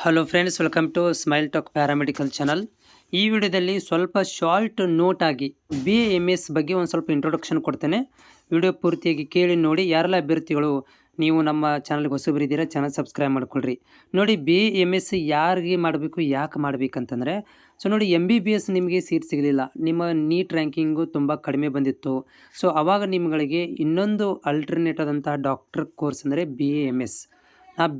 Hello friends, welcome to smile talk paramedical channel. ಈ ವಿಡಿಯೋದಲ್ಲಿ ಸ್ವಲ್ಪ ಶಾರ್ಟ್ ನೋಟ್ ಆಗಿ BAMS ಬಗ್ಗೆ ಒಂದು ಸ್ವಲ್ಪ ಇಂಟ್ರೊಡಕ್ಷನ್ ಕೊಡ್ತೇನೆ. ವಿಡಿಯೋ ಪೂರ್ತಿಯಾಗಿ ಕೇಳಿ ನೋಡಿ. ಯಾರೆಲ್ಲ ಅಭ್ಯರ್ಥಿಗಳು ನೀವು ನಮ್ಮ ಚಾನಲ್ಗೆ ಹೊಸಬರಿದ್ದೀರಾ, ಚಾನಲ್ ಸಬ್ಸ್ಕ್ರೈಬ್ ಮಾಡ್ಕೊಳ್ರಿ. ನೋಡಿ, BAMS ಯಾರಿಗೆ ಮಾಡಬೇಕು, ಯಾಕೆ ಮಾಡಬೇಕಂತಂದರೆ, ಸೊ ನೋಡಿ, MBBS ನಿಮಗೆ ಸೀಟ್ ಸಿಗಲಿಲ್ಲ, ನಿಮ್ಮ ನೀಟ್ ರ್ಯಾಂಕಿಂಗು ತುಂಬ ಕಡಿಮೆ ಬಂದಿತ್ತು. ಸೊ ಆವಾಗ ನಿಮ್ಗಳಿಗೆ ಇನ್ನೊಂದು ಅಲ್ಟರ್ನೇಟ್ ಆದಂತಹ ಡಾಕ್ಟರ್ ಕೋರ್ಸ್ ಅಂದರೆ BAMS.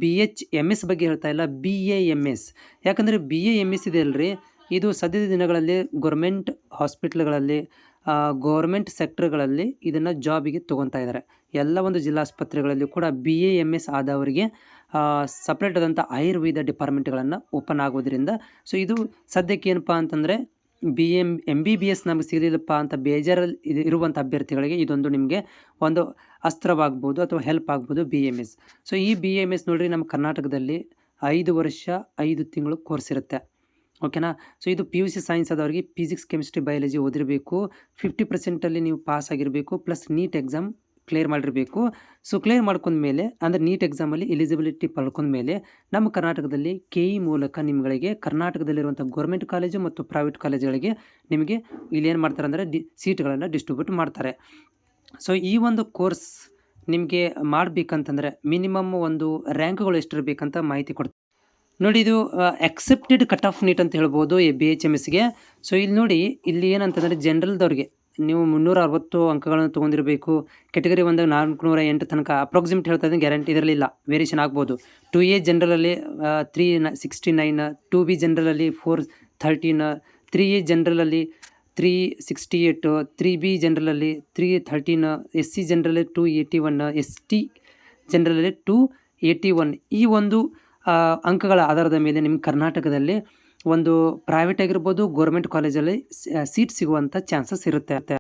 BHMS ಬಗ್ಗೆ ಹೇಳ್ತಾ ಇಲ್ಲ, BAMS. ಯಾಕಂದರೆ BAMS ಇದೆ ಅಲ್ರಿ, ಇದು ಸದ್ಯದ ದಿನಗಳಲ್ಲಿ ಗೌರ್ಮೆಂಟ್ ಹಾಸ್ಪಿಟ್ಲ್ಗಳಲ್ಲಿ, ಗೌರ್ಮೆಂಟ್ ಸೆಕ್ಟರ್ಗಳಲ್ಲಿ ಇದನ್ನು ಜಾಬಿಗೆ ತೊಗೊತಾ ಇದ್ದಾರೆ. ಎಲ್ಲ ಒಂದು ಜಿಲ್ಲಾಸ್ಪತ್ರೆಗಳಲ್ಲಿ ಕೂಡ BAMS ಆದವರಿಗೆ ಸಪ್ರೇಟ್ ಆದಂಥ ಆಯುರ್ವೇದ ಡಿಪಾರ್ಟ್ಮೆಂಟ್ಗಳನ್ನು ಓಪನ್ ಆಗೋದ್ರಿಂದ, ಸೊ ಇದು ಸದ್ಯಕ್ಕೆ ಏನಪ್ಪ ಅಂತಂದರೆ MBBS ನಮಗೆ ಸಿಗಲಿಲ್ಲಪ್ಪ ಅಂತ ಬೇಜಾರಲ್ಲಿ ಇರುವಂಥ ಅಭ್ಯರ್ಥಿಗಳಿಗೆ ಇದೊಂದು ನಿಮಗೆ ಒಂದು ಅಸ್ತ್ರವಾಗ್ಬೋದು ಅಥವಾ ಹೆಲ್ಪ್ ಆಗ್ಬೋದು BAMS. ಸೊ ಈ BAMS ನೋಡಿರಿ, ನಮ್ಮ ಕರ್ನಾಟಕದಲ್ಲಿ 5 ವರ್ಷ 5 ತಿಂಗಳು ಕೋರ್ಸ್ ಇರುತ್ತೆ. ಓಕೆನಾ. ಸೊ ಇದು PUC ಸೈನ್ಸ್ ಆದವರಿಗೆ ಫಿಸಿಕ್ಸ್, ಕೆಮಿಸ್ಟ್ರಿ, ಬಯಾಲಜಿ ಓದಿರಬೇಕು. 50% ನೀವು ಪಾಸ್ ಆಗಿರಬೇಕು, ಪ್ಲಸ್ ನೀಟ್ ಎಕ್ಸಾಮ್ ಕ್ಲಿಯರ್ ಮಾಡಿರಬೇಕು. ಸೊ ಕ್ಲಿಯರ್ ಮಾಡ್ಕೊಂಡ್ಮೇಲೆ ಅಂದರೆ ನೀಟ್ ಎಕ್ಸಾಮಲ್ಲಿ ಎಲಿಜಿಬಿಲಿಟಿ ಪಡ್ಕೊಂಡ್ಮೇಲೆ ನಮ್ಮ ಕರ್ನಾಟಕದಲ್ಲಿ KE ಮೂಲಕ ನಿಮಗೆ ಕರ್ನಾಟಕದಲ್ಲಿರುವಂಥ ಗೌರ್ಮೆಂಟ್ ಕಾಲೇಜು ಮತ್ತು ಪ್ರೈವೇಟ್ ಕಾಲೇಜುಗಳಿಗೆ ನಿಮಗೆ ಇಲ್ಲಿ ಏನು ಮಾಡ್ತಾರೆ ಅಂದರೆ ಸೀಟ್ಗಳನ್ನು ಡಿಸ್ಟ್ರಿಬ್ಯೂಟ್ ಮಾಡ್ತಾರೆ. ಸೊ ಈ ಒಂದು ಕೋರ್ಸ್ ನಿಮಗೆ ಮಾಡಬೇಕಂತಂದರೆ ಮಿನಿಮಮ್ ಒಂದು ರ್ಯಾಂಕ್ಗಳು ಎಷ್ಟಿರಬೇಕಂತ ಮಾಹಿತಿ ಕೊಡ್ತಾರೆ. ನೋಡಿ, ಇದು ಎಕ್ಸೆಪ್ಟೆಡ್ ಕಟ್ ಆಫ್ ನೀಟ್ ಅಂತ ಹೇಳ್ಬೋದು BHMSಗೆ. ಸೊ ಇಲ್ಲಿ ನೋಡಿ, ಇಲ್ಲಿ ಏನಂತಂದರೆ ಜನರಲ್ದವ್ರಿಗೆ ನೀವು 360 ಅಂಕಗಳನ್ನು ತೊಗೊಂಡಿರಬೇಕು. ಕೆಟಗರಿ 1 408 ತನಕ ಅಪ್ರಾಕ್ಸಿಮೇಟ್ ಹೇಳ್ತಾ ಇದ್ದೀನಿ, ಗ್ಯಾರಂಟಿ ಇದರಲ್ಲಿಲ್ಲ, ವೇರಿಯೇಷನ್ ಆಗ್ಬೋದು. 2A ಜನರಲಲ್ಲಿ 369, 2B ಜನರಲಲ್ಲಿ 413, 3A ಜನರಲಲ್ಲಿ 368, 3B ಜನರಲಲ್ಲಿ 313, SC ಜನರಲ್ಲಿ 281, ST ಜನರಲಲ್ಲಿ 281. ಈ ಒಂದು ಅಂಕಗಳ ಆಧಾರದ ಮೇಲೆ ನಿಮ್ಮ ಕರ್ನಾಟಕದಲ್ಲಿ ಒಂದು ಪ್ರೈವೇಟ್ ಆಗಿರ್ಬೋದು, ಗೌರ್ಮೆಂಟ್ ಕಾಲೇಜಲ್ಲಿ ಸೀಟ್ ಸಿಗುವಂಥ ಚಾನ್ಸಸ್ ಇರುತ್ತೆ.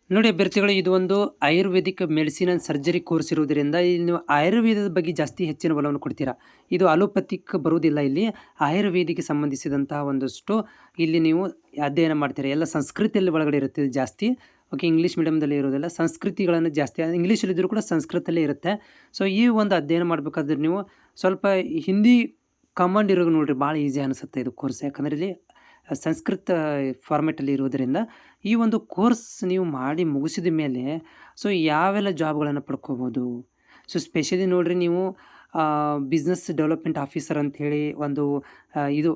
ನೋಡಿ ಅಭ್ಯರ್ಥಿಗಳು, ಇದು ಒಂದು Ayurvedic medicine and surgery course ಇರುವುದರಿಂದ ಇಲ್ಲಿ ನೀವು ಆಯುರ್ವೇದದ ಬಗ್ಗೆ ಜಾಸ್ತಿ ಹೆಚ್ಚಿನ ಒಲವನ್ನು ಕೊಡ್ತೀರಾ. ಇದು ಅಲೋಪತಿಕ್ ಬರುವುದಿಲ್ಲ, ಇಲ್ಲಿ ಆಯುರ್ವೇದಿಗೆ ಸಂಬಂಧಿಸಿದಂತಹ ಒಂದಷ್ಟು ಇಲ್ಲಿ ನೀವು ಅಧ್ಯಯನ ಮಾಡ್ತೀರಾ. ಎಲ್ಲ ಸಂಸ್ಕೃತಿಯಲ್ಲಿ ಒಳಗಡೆ ಇರುತ್ತೆ ಜಾಸ್ತಿ. ಓಕೆ, ಇಂಗ್ಲೀಷ್ ಮೀಡಿಯಮ್ದಲ್ಲಿ ಇರೋದಿಲ್ಲ, ಸಂಸ್ಕೃತಿಗಳನ್ನು ಜಾಸ್ತಿ ಇಂಗ್ಲೀಷಲ್ಲಿದ್ದರೂ ಕೂಡ ಸಂಸ್ಕೃತಲ್ಲೇ ಇರುತ್ತೆ. ಸೊ ಈ ಒಂದು ಅಧ್ಯಯನ ಮಾಡಬೇಕಾದ್ರೆ ನೀವು ಸ್ವಲ್ಪ ಹಿಂದಿ ಕಮಾಂಡ್ ಇರೋದು ನೋಡಿರಿ, ಭಾಳ ಈಸಿ ಅನಿಸುತ್ತೆ ಇದು ಕೋರ್ಸ್. ಯಾಕಂದರೆ ಇಲ್ಲಿ ಸಂಸ್ಕೃತ ಫಾರ್ಮೆಟಲ್ಲಿ ಇರೋದರಿಂದ ಈ ಒಂದು ಕೋರ್ಸ್ ನೀವು ಮಾಡಿ ಮುಗಿಸಿದ ಮೇಲೆ ಸೊ ಯಾವೆಲ್ಲ ಜಾಬ್ಗಳನ್ನು ಪಡ್ಕೋಬೋದು. ಸೊ ಸ್ಪೆಷಲಿ ನೋಡಿರಿ, ನೀವು ಬಿಸ್ನೆಸ್ ಡೆವಲಪ್ಮೆಂಟ್ ಆಫೀಸರ್ ಅಂಥೇಳಿ ಒಂದು ಇದು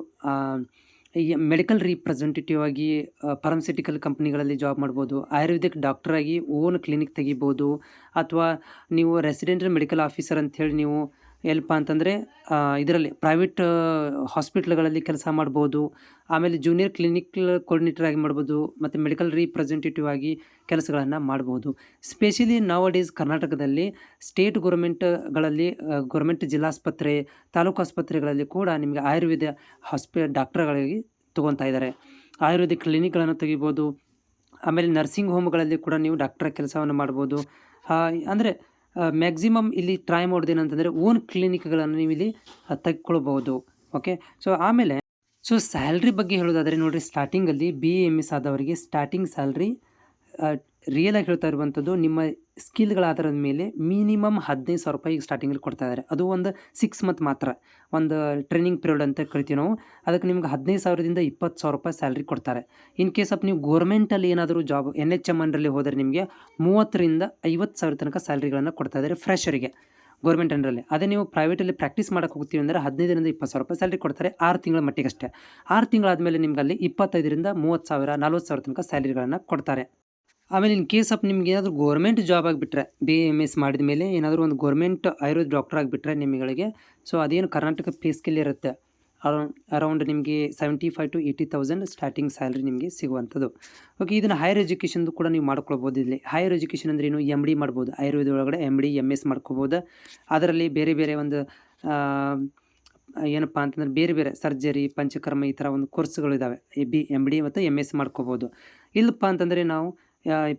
ಈ ಮೆಡಿಕಲ್ ರೀಪ್ರೆಸೆಂಟೇಟಿವ್ ಆಗಿ ಫಾರ್ಮಸ್ಯೂಟಿಕಲ್ ಕಂಪ್ನಿಗಳಲ್ಲಿ ಜಾಬ್ ಮಾಡ್ಬೋದು. ಆಯುರ್ವೇದಿಕ್ ಡಾಕ್ಟರಾಗಿ ಓನ್ ಕ್ಲಿನಿಕ್ ತೆಗಿಬೋದು. ಅಥವಾ ನೀವು ರೆಸಿಡೆಂಟಲ್ ಮೆಡಿಕಲ್ ಆಫೀಸರ್ ಅಂಥೇಳಿ ನೀವು ಎಲ್ಪ ಅಂತಂದರೆ ಇದರಲ್ಲಿ ಪ್ರೈವೇಟ್ ಹಾಸ್ಪಿಟ್ಲ್ಗಳಲ್ಲಿ ಕೆಲಸ ಮಾಡ್ಬೋದು. ಆಮೇಲೆ ಜೂನಿಯರ್ ಕ್ಲಿನಿಕಲ್ ಕೋರ್ಡಿನೇಟರ್ ಆಗಿ ಮಾಡ್ಬೋದು, ಮತ್ತು ಮೆಡಿಕಲ್ ರೀಪ್ರೆಸೆಂಟೇಟಿವ್ ಆಗಿ ಕೆಲಸಗಳನ್ನು ಮಾಡ್ಬೋದು. ಸ್ಪೆಷಲಿ ನೌ ಡೇಸ್ ಕರ್ನಾಟಕದಲ್ಲಿ ಸ್ಟೇಟ್ ಗೌರ್ಮೆಂಟ್ಗಳಲ್ಲಿ ಗೌರ್ಮೆಂಟ್ ಜಿಲ್ಲಾಸ್ಪತ್ರೆ, ತಾಲೂಕು ಆಸ್ಪತ್ರೆಗಳಲ್ಲಿ ಕೂಡ ನಿಮಗೆ ಆಯುರ್ವೇದ ಡಾಕ್ಟರ್ಗಳಿಗೆ ತೊಗೊತಾ ಇದ್ದಾರೆ. ಆಯುರ್ವೇದಿಕ್ ಕ್ಲಿನಿಕ್ಗಳನ್ನು ತೆಗಿಬೋದು. ಆಮೇಲೆ ನರ್ಸಿಂಗ್ ಹೋಮ್ಗಳಲ್ಲಿ ಕೂಡ ನೀವು ಡಾಕ್ಟರ್ ಕೆಲಸವನ್ನು ಮಾಡ್ಬೋದು. ಅಂದರೆ ಮ್ಯಾಕ್ಸಿಮಮ್ ಇಲ್ಲಿ ಟ್ರೈ ಮಾಡೋದೇನಂತಂದರೆ ಓನ್ ಕ್ಲಿನಿಕ್ಗಳನ್ನು ನೀವು ಇಲ್ಲಿ ತೆಗೆದುಕೊಳ್ಬೋದು. ಓಕೆ. ಸೊ ಆಮೇಲೆ ಸ್ಯಾಲ್ರಿ ಬಗ್ಗೆ ಹೇಳೋದಾದರೆ ನೋಡಿರಿ, ಸ್ಟಾರ್ಟಿಂಗಲ್ಲಿ BAMS ಆದವರಿಗೆ ಸ್ಟಾರ್ಟಿಂಗ್ ಸ್ಯಾಲ್ರಿ ರಿಯಲಾಗಿ ಹೇಳ್ತಾ ಇರುವಂಥದ್ದು ನಿಮ್ಮ ಸ್ಕಿಲ್ಗಳ ಆಧಾರದ ಮೇಲೆ ಮಿನಿಮಮ್ 15,000 ರೂಪಾಯಿ ಸ್ಟಾರ್ಟಿಂಗಲ್ಲಿ ಕೊಡ್ತಾ ಇದ್ದಾರೆ. ಅದು ಒಂದು 6 ಮಂತ್ ಮಾತ್ರ, ಒಂದು ಟ್ರೈನಿಂಗ್ ಪೀರಿಯಡ್ ಅಂತ ಕರಿತೀವಿ ನಾವು. ಅದಕ್ಕೆ ನಿಮ್ಗೆ 15,000ದಿಂದ 20,000 ರೂಪಾಯಿ ಸ್ಯಾಲ್ರಿ ಕೊಡ್ತಾರೆ. ಇನ್ ಕೇಸ್ ಆಫ್ ನೀವು ಗೋರ್ಮೆಂಟಲ್ಲಿ ಏನಾದರೂ ಜಾಬ್ NHM ಅಂಡರಲ್ಲಿ ಹೋದರೆ ನಿಮಗೆ 30,000ರಿಂದ 50,000 ತನಕ ಸ್ಯಾಲ್ರಿಗಳನ್ನು ಕೊಡ್ತಾ ಇದ್ದಾರೆ ಫ್ರೆಶರಿಗೆ ಗೌರ್ಮೆಂಟ್ ಅಂಡರಲ್ಲಿ. ಅದೇ ನೀವು ಪ್ರೈವೇಟಲ್ಲಿ ಪ್ರಾಕ್ಟೀಸ್ ಮಾಡೋಕೆ ಹೋಗ್ತೀವಿ ಅಂದರೆ 15ರಿಂದ 20,000 ರೂಪಾಯಿ ಸ್ಯಾಲ್ರಿ ಕೊಡ್ತಾರೆ 6 ತಿಂಗಳ ಮಟ್ಟಿಗಷ್ಟೇ. 6 ತಿಂಗಳಾದಮೇಲೆ ನಿಮ್ಗೆ ಅಲ್ಲಿ 25ರಿಂದ 30,000 40,000 ತನಕ ಸ್ಯಾಲ್ರಿಗಳನ್ನು ಕೊಡ್ತಾರೆ. ಆಮೇಲೆ ಇನ್ ಕೇಸ್ ಆಫ್ ನಿಮ್ಗೆ ಏನಾದರೂ ಗೋರ್ಮೆಂಟ್ ಜಾಬ್ ಆಗಿಬಿಟ್ರೆ, BAMS ಮಾಡಿದ ಮೇಲೆ ಏನಾದರೂ ಒಂದು ಗೋರ್ಮೆಂಟ್ ಆಯುರ್ವೇದ ಡಾಕ್ಟರ್ ಆಗಿಬಿಟ್ರೆ ನಿಮಗೆ ಸೊ ಅದೇನು ಕರ್ನಾಟಕ ಪೇ ಸ್ಕೇಲ್ ಇರುತ್ತೆ, ಅರೌಂಡ್ ನಿಮಗೆ 75,000 to 80,000 ಸ್ಟಾರ್ಟಿಂಗ್ ಸ್ಯಾಲ್ರಿ ನಿಮಗೆ ಸಿಗುವಂಥದ್ದು. ಓಕೆ, ಇದನ್ನು ಹೈಯರ್ ಎಜುಕೇಷನ್ದು ಕೂಡ ನೀವು ಮಾಡ್ಕೊಳ್ಬೋದು. ಇಲ್ಲಿ ಹೈಯರ್ ಎಜುಕೇಷನ್ ಅಂದರೆ ಏನು, MD ಮಾಡ್ಬೋದು, ಆಯುರ್ವೇದ ಒಳಗಡೆ MD MS ಮಾಡ್ಕೋಬೋದು. ಅದರಲ್ಲಿ ಬೇರೆ ಬೇರೆ ಒಂದು ಏನಪ್ಪ ಅಂತಂದರೆ ಬೇರೆ ಬೇರೆ ಸರ್ಜರಿ, ಪಂಚಕರ್ಮ ಈ ಥರ ಒಂದು ಕೋರ್ಸ್ಗಳಿದ್ದಾವೆ. MD ಮತ್ತು MS ಮಾಡ್ಕೋಬೋದು. ಇಲ್ಲಪ್ಪ ಅಂತಂದರೆ ನಾವು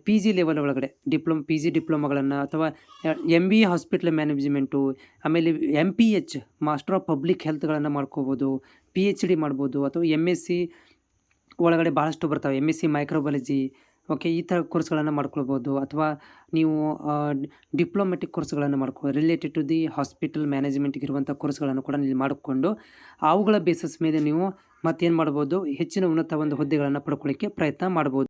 PG ಲೆವೆಲ್ ಒಳಗಡೆ PG ಡಿಪ್ಲೊಮಾಗಳನ್ನು ಅಥವಾ MBA ಹಾಸ್ಪಿಟಲ್ ಮ್ಯಾನೇಜ್ಮೆಂಟು, ಆಮೇಲೆ MPH ಮಾಸ್ಟರ್ ಆಫ್ ಪಬ್ಲಿಕ್ ಹೆಲ್ತ್ಗಳನ್ನು ಮಾಡ್ಕೋಬೋದು. PhD ಮಾಡ್ಬೋದು. ಅಥವಾ MSc ಒಳಗಡೆ ಭಾಳಷ್ಟು ಬರ್ತಾವೆ. MSc ಮೈಕ್ರೋಬಯಾಲಜಿ, ಓಕೆ, ಈ ಥರ ಕೋರ್ಸ್ಗಳನ್ನು ಮಾಡ್ಕೊಳ್ಬೋದು. ಅಥವಾ ನೀವು ಡಿಪ್ಲೊಮೆಟಿಕ್ ಕೋರ್ಸ್ಗಳನ್ನು ರಿಲೇಟೆಡ್ ಟು ದಿ ಹಾಸ್ಪಿಟಲ್ ಮ್ಯಾನೇಜ್ಮೆಂಟ್ಗೆ ಇರುವಂಥ ಕೋರ್ಸ್ಗಳನ್ನು ಕೂಡ ನೀವು ಮಾಡಿಕೊಂಡು ಅವುಗಳ ಬೇಸಿಸ್ ಮೇಲೆ ನೀವು ಮತ್ತೇನು ಮಾಡ್ಬೋದು, ಹೆಚ್ಚಿನ ಉನ್ನತ ಒಂದು ಹುದ್ದೆಗಳನ್ನು ಪಡ್ಕೊಳ್ಳಿಕ್ಕೆ ಪ್ರಯತ್ನ ಮಾಡ್ಬೋದು.